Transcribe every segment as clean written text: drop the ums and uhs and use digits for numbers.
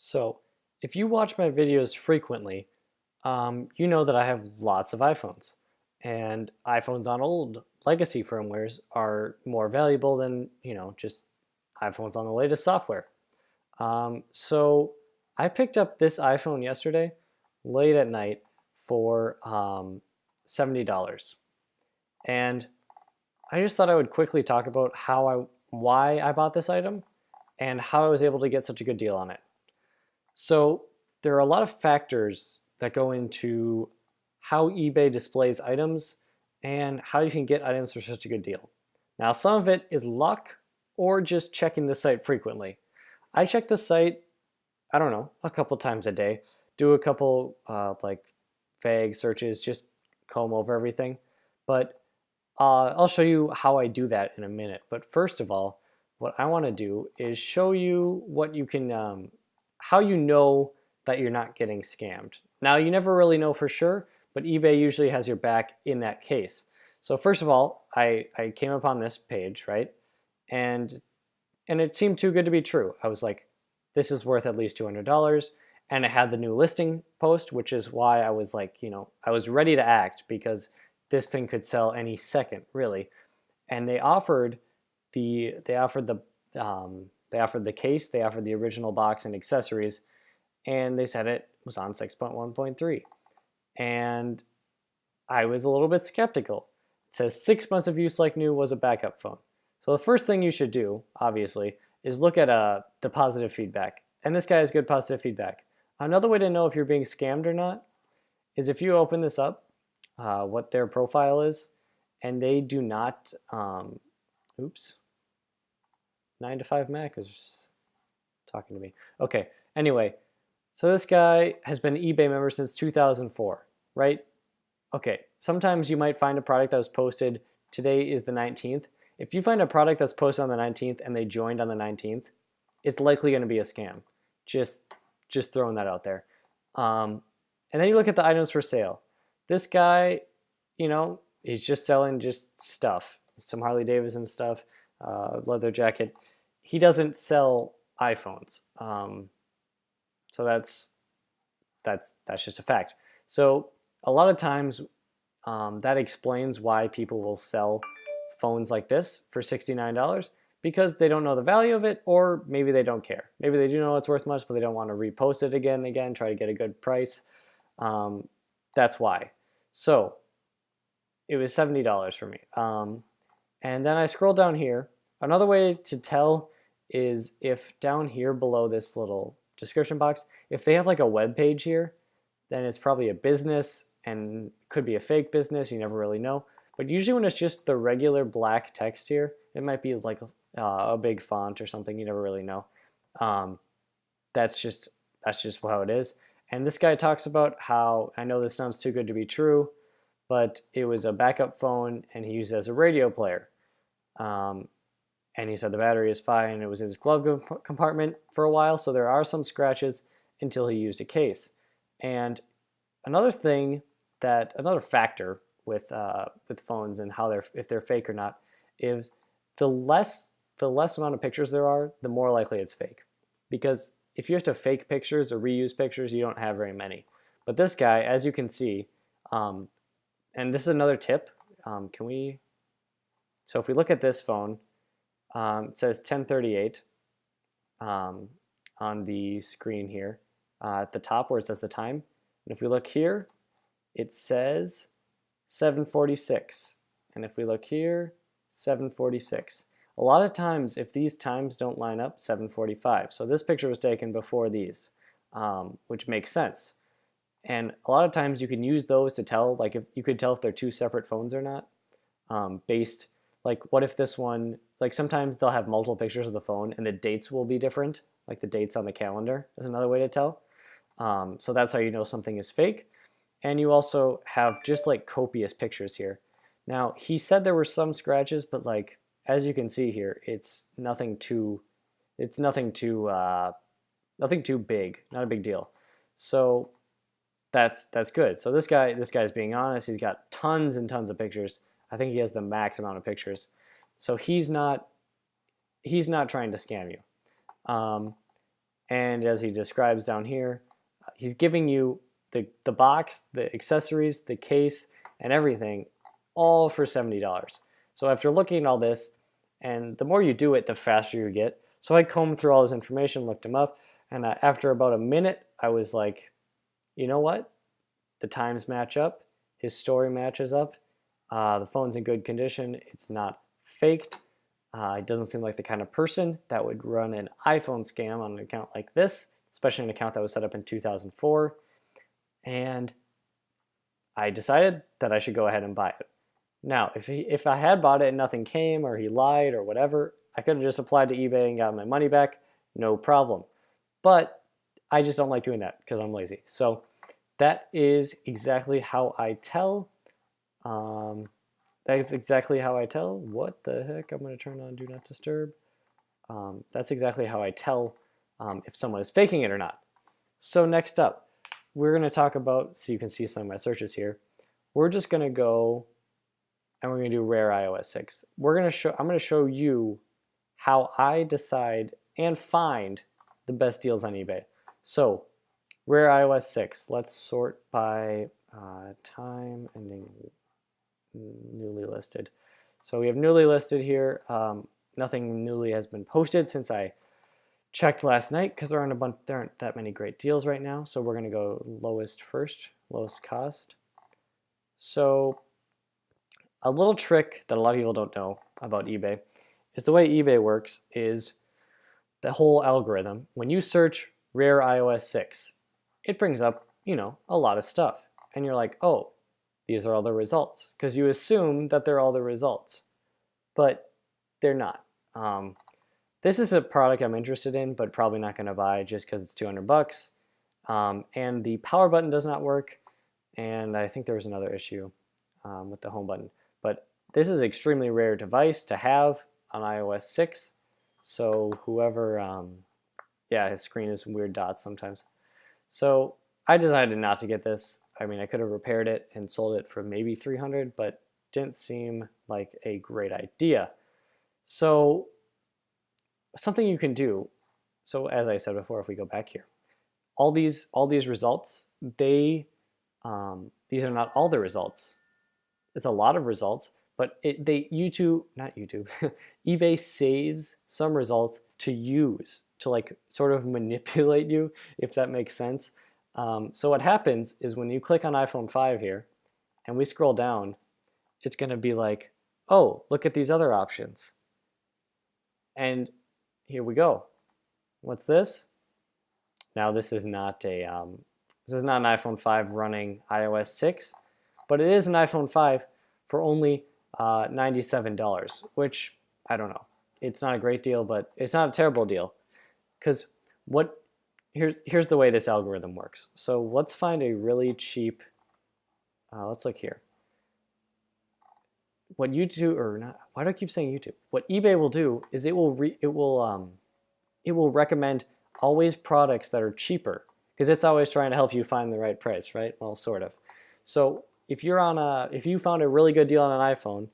So, if you watch my videos frequently, you know that I have lots of iPhones. And iPhones on old legacy firmwares are more valuable than, just iPhones on the latest software. So I picked up this iPhone yesterday, late at night, for $70. And I just thought I would quickly talk about why I bought this item and how I was able to get such a good deal on it. So there are a lot of factors that go into how eBay displays items and how you can get items for such a good deal. Now, some of it is luck or just checking the site frequently. I check the site, I don't know, a couple times a day, do a couple like vague searches, just comb over everything. But I'll show you how I do that in a minute. But first of all, what I want to do is show you what you can how you know that you're not getting scammed. Now, you never really know for sure, but eBay usually has your back in that case. So first of all, I came upon this page, right? And it seemed too good to be true. I was like, this is worth at least $200. And it had the new listing post, which is why I was like, I was ready to act because this thing could sell any second, really. And they offered the case, they offered the original box and accessories, and they said it was on 6.1.3. And I was a little bit skeptical. It says 6 months of use like new, was a backup phone. So the first thing you should do, obviously, is look at the positive feedback. And this guy has good positive feedback. Another way to know if you're being scammed or not is if you open this up, what their profile is, and they do not, 9 to 5 Mac is talking to me. Okay, anyway, so this guy has been an eBay member since 2004, right? Okay, sometimes you might find a product that was posted, today is the 19th. If you find a product that's posted on the 19th and they joined on the 19th, it's likely going to be a scam. Just throwing that out there. And then you look at the items for sale. This guy, he's just selling just stuff. Some Harley Davidson stuff, leather jacket. He doesn't sell iPhones. So that's just a fact. So a lot of times that explains why people will sell phones like this for $69 because they don't know the value of it, or maybe they don't care. Maybe they do know it's worth much, but they don't want to repost it again, try to get a good price. That's why. So it was $70 for me. And then I scroll down here. Another way to tell is if down here below this little description box, if they have like a web page here, then it's probably a business and could be a fake business. You never really know. But usually when it's just the regular black text here, it might be like a big font or something. You never really know. That's just how it is. And this guy talks about how, I know this sounds too good to be true, but it was a backup phone and he used it as a radio player. And he said the battery is fine. It was in his glove compartment for a while, so there are some scratches until he used a case. And another factor with phones and if they're fake or not is the less amount of pictures there are, the more likely it's fake. Because if you have to fake pictures or reuse pictures, you don't have very many. But this guy, as you can see, and this is another tip. So if we look at this phone, it says 1038 on the screen here at the top where it says the time. And if we look here, it says 7:46. And if we look here, 7:46. A lot of times, if these times don't line up, 7:45. So this picture was taken before these, which makes sense. And a lot of times you can use those to tell, like if you could tell if they're two separate phones or not, based, like what if this one, like sometimes they'll have multiple pictures of the phone and the dates will be different, like the dates on the calendar is another way to tell. So that's how you know something is fake. And you also have just like copious pictures here. Now, he said there were some scratches, but like, as you can see here, it's nothing too big, not a big deal. So that's good. So this guy's being honest. He's got tons and tons of pictures. I think he has the max amount of pictures. So he's not trying to scam you. And as he describes down here, he's giving you the box, the accessories, the case, and everything, all for $70. So after looking at all this, and the more you do it, the faster you get. So I combed through all his information, looked him up, and after about a minute, I was like, you know what? The times match up. His story matches up. The phone's in good condition. It's not faked. It doesn't seem like the kind of person that would run an iPhone scam on an account like this, especially an account that was set up in 2004. And I decided that I should go ahead and buy it. Now, if I had bought it and nothing came, or he lied or whatever, I could have just applied to eBay and got my money back, no problem. But I just don't like doing that because I'm lazy. So that is exactly how I tell. That is exactly how I tell. What the heck? I'm going to turn on Do Not Disturb. That's exactly how I tell if someone is faking it or not. So next up, we're going to talk about, so you can see some of my searches here. We're just going to go and we're going to do rare iOS 6. I'm going to show you how I decide and find the best deals on eBay. So rare iOS 6. Let's sort by time ending newly listed. So we have newly listed here. Nothing newly has been posted since I checked last night because there aren't that many great deals right now. So we're going to go lowest first, lowest cost. So a little trick that a lot of people don't know about eBay is the way eBay works is the whole algorithm. When you search rare iOS 6, it brings up, a lot of stuff. And you're like, oh, these are all the results. Because you assume that they're all the results. But they're not. This is a product I'm interested in, but probably not going to buy just because it's $200. And the power button does not work. And I think there was another issue with the home button. But this is an extremely rare device to have on iOS 6. So whoever, his screen is weird dots sometimes. So I decided not to get this. I mean, I could have repaired it and sold it for maybe $300, but didn't seem like a great idea. So something you can do, so as I said before, if we go back here, all these results, these are not all the results. It's a lot of results, but eBay saves some results to use, to like sort of manipulate you, if that makes sense. So what happens is when you click on iPhone 5 here, and we scroll down, it's going to be like, oh, look at these other options. And here we go. What's this? Now this is not an iPhone 5 running iOS 6, but it is an iPhone 5 for only $97, which I don't know. It's not a great deal, but it's not a terrible deal. Because here's the way this algorithm works. So let's find a really cheap. Let's look here. What YouTube or not? Why do I keep saying YouTube? What eBay will do is it will recommend always products that are cheaper because it's always trying to help you find the right price, right? Well, sort of. So if you found a really good deal on an iPhone,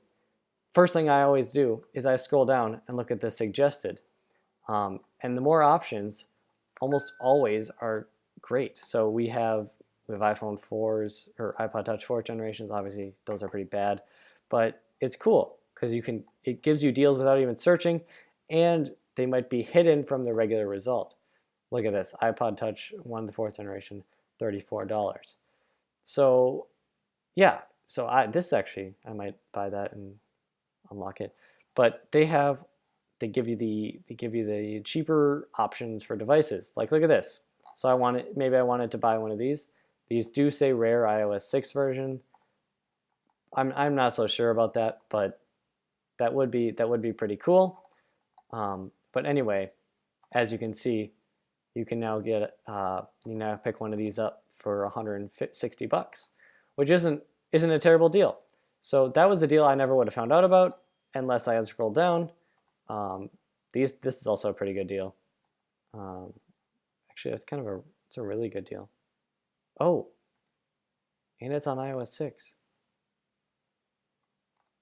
first thing I always do is I scroll down and look at the suggested, and the more options, almost always are great. So we have iPhone 4s or iPod Touch 4th generations. Obviously, those are pretty bad, but it's cool because it gives you deals without even searching, and they might be hidden from the regular result. Look at this, iPod Touch 1 to 4th generation, $34. So yeah, so this actually, I might buy that and unlock it. But they give you the cheaper options for devices. Like look at this. So maybe I wanted to buy one of these. These do say rare iOS 6 version. I'm not so sure about that, but that would be pretty cool. But anyway, as you can see, you can now pick one of these up for $160, which isn't a terrible deal. So that was the deal I never would have found out about unless I had scrolled down. This is also a pretty good deal. Actually, it's a really good deal. Oh, and it's on iOS 6.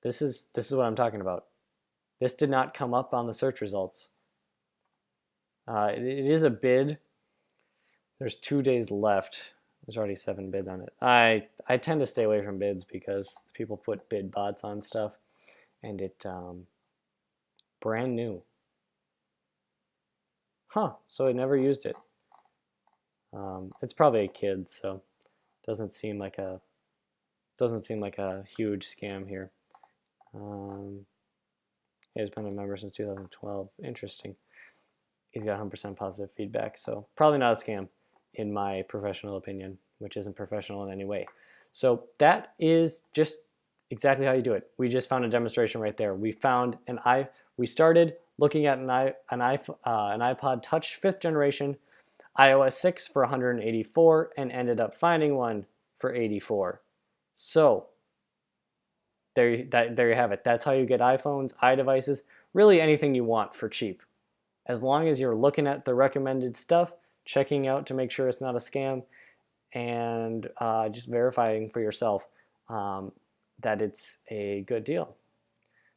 This is what I'm talking about. This did not come up on the search results. It is a bid There's 2 days left. There's already 7 bids on it. I tend to stay away from bids because people put bid bots on stuff, and it brand new. Huh? So I never used it. It's probably a kid, so doesn't seem like a huge scam here. He's been a member since 2012. Interesting. He's got 100% positive feedback, so probably not a scam in my professional opinion, which isn't professional in any way. So that is just exactly how you do it. We just found a demonstration right there. We found we started looking at an iPod Touch 5th generation, iOS 6 for 184, and ended up finding one for 84. So there you have it. That's how you get iPhones, iDevices, really anything you want for cheap. As long as you're looking at the recommended stuff, checking out to make sure it's not a scam, and just verifying for yourself that it's a good deal.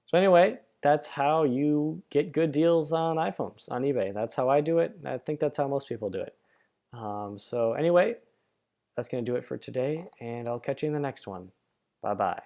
So anyway, that's how you get good deals on iPhones on eBay. That's how I do it. I think that's how most people do it. So anyway, that's going to do it for today, and I'll catch you in the next one. Bye-bye.